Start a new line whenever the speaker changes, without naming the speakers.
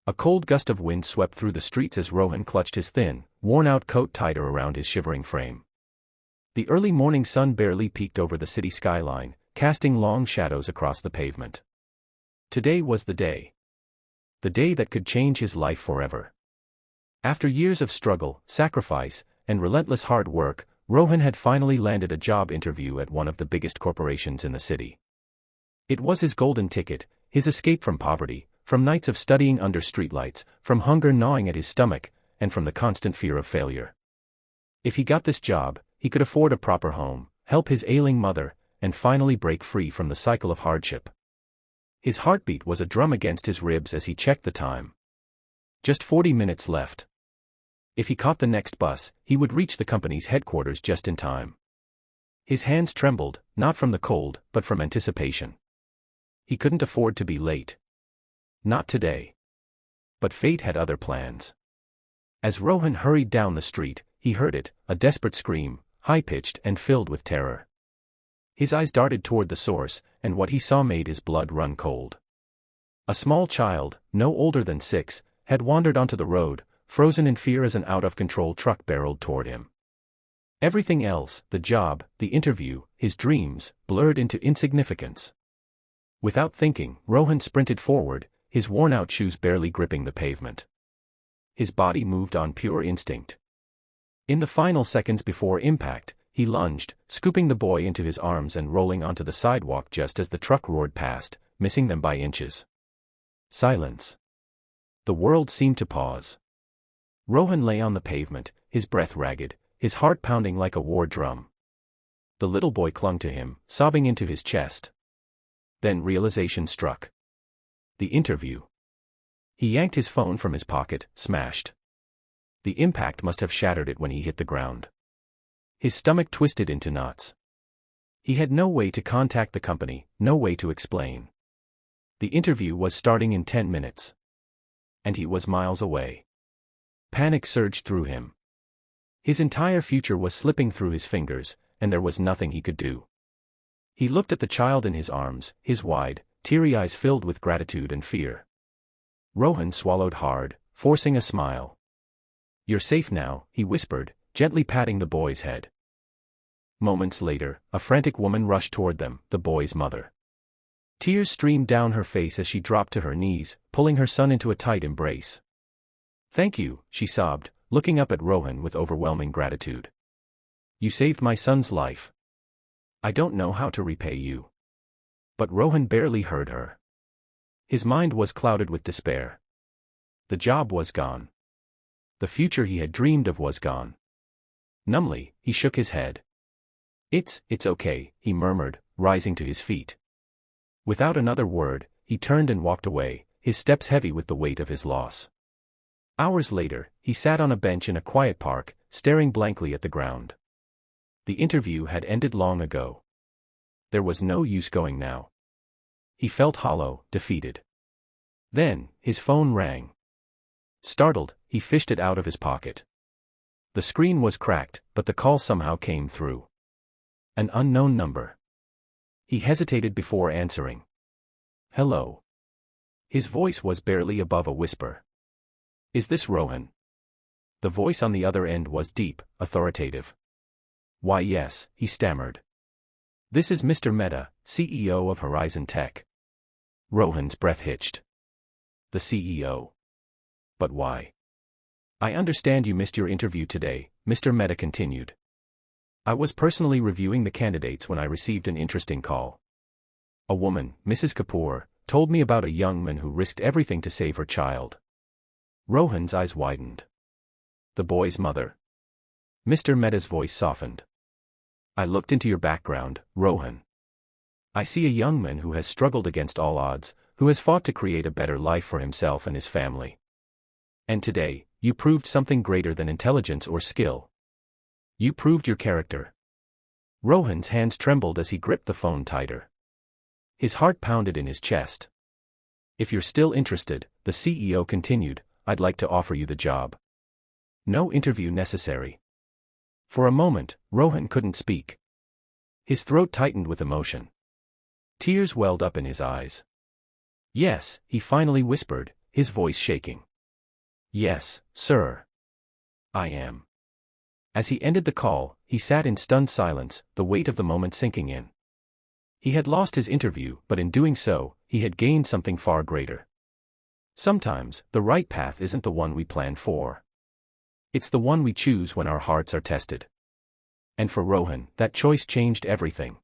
A cold gust of wind swept through the streets as Rohan clutched his thin, worn-out coat tighter around his shivering frame. The early morning sun barely peeked over the city skyline, casting long shadows across the pavement. Today was the day. The day that could change his life forever. After years of struggle, sacrifice, and relentless hard work, Rohan had finally landed a job interview at one of the biggest corporations in the city. It was his golden ticket, his escape from poverty, from nights of studying under streetlights, from hunger gnawing at his stomach, and from the constant fear of failure. If he got this job, he could afford a proper home, help his ailing mother, and finally break free from the cycle of hardship. His heartbeat was a drum against his ribs as he checked the time. Just 40 minutes left. If he caught the next bus, he would reach the company's headquarters just in time. His hands trembled, not from the cold, but from anticipation. He couldn't afford to be late. Not today. But fate had other plans. As Rohan hurried down the street, he heard it, a desperate scream, high-pitched and filled with terror. His eyes darted toward the source, and what he saw made his blood run cold. A small child, no older than 6, had wandered onto the road, frozen in fear as an out-of-control truck barreled toward him. Everything else, the job, the interview, his dreams, blurred into insignificance. Without thinking, Rohan sprinted forward, his worn-out shoes barely gripping the pavement. His body moved on pure instinct. In the final seconds before impact, he lunged, scooping the boy into his arms and rolling onto the sidewalk just as the truck roared past, missing them by inches. Silence. The world seemed to pause. Rohan lay on the pavement, his breath ragged, his heart pounding like a war drum. The little boy clung to him, sobbing into his chest. Then realization struck. The interview. He yanked his phone from his pocket, smashed. The impact must have shattered it when he hit the ground. His stomach twisted into knots. He had no way to contact the company, no way to explain. The interview was starting in 10 minutes. And he was miles away. Panic surged through him. His entire future was slipping through his fingers, and there was nothing he could do. He looked at the child in his arms, his wide, teary eyes filled with gratitude and fear. Rohan swallowed hard, forcing a smile. "You're safe now," he whispered, gently patting the boy's head. Moments later, a frantic woman rushed toward them, the boy's mother. Tears streamed down her face as she dropped to her knees, pulling her son into a tight embrace. "Thank you," she sobbed, looking up at Rohan with overwhelming gratitude. "You saved my son's life. I don't know how to repay you." But Rohan barely heard her. His mind was clouded with despair. The job was gone. The future he had dreamed of was gone. Numbly, he shook his head. It's okay," he murmured, rising to his feet. Without another word, he turned and walked away, his steps heavy with the weight of his loss. Hours later, he sat on a bench in a quiet park, staring blankly at the ground. The interview had ended long ago. There was no use going now. He felt hollow, defeated. Then, his phone rang. Startled, he fished it out of his pocket. The screen was cracked, but the call somehow came through. An unknown number. He hesitated before answering. "Hello." His voice was barely above a whisper. "Is this Rohan?" The voice on the other end was deep, authoritative. "Why yes," he stammered. "This is Mr. Mehta, CEO of Horizon Tech." Rohan's breath hitched. The CEO. But why? "I understand you missed your interview today," Mr. Mehta continued. "I was personally reviewing the candidates when I received an interesting call. A woman, Mrs. Kapoor, told me about a young man who risked everything to save her child." Rohan's eyes widened. "The boy's mother?" Mr. Mehta's voice softened. "I looked into your background, Rohan. I see a young man who has struggled against all odds, who has fought to create a better life for himself and his family. And today, you proved something greater than intelligence or skill. You proved your character." Rohan's hands trembled as he gripped the phone tighter. His heart pounded in his chest. "If you're still interested," the CEO continued, "I'd like to offer you the job. No interview necessary." For a moment, Rohan couldn't speak. His throat tightened with emotion. Tears welled up in his eyes. "Yes," he finally whispered, his voice shaking. "Yes, sir. I am." As he ended the call, he sat in stunned silence, the weight of the moment sinking in. He had lost his interview, but in doing so, he had gained something far greater. Sometimes, the right path isn't the one we plan for. It's the one we choose when our hearts are tested. And for Rohan, that choice changed everything.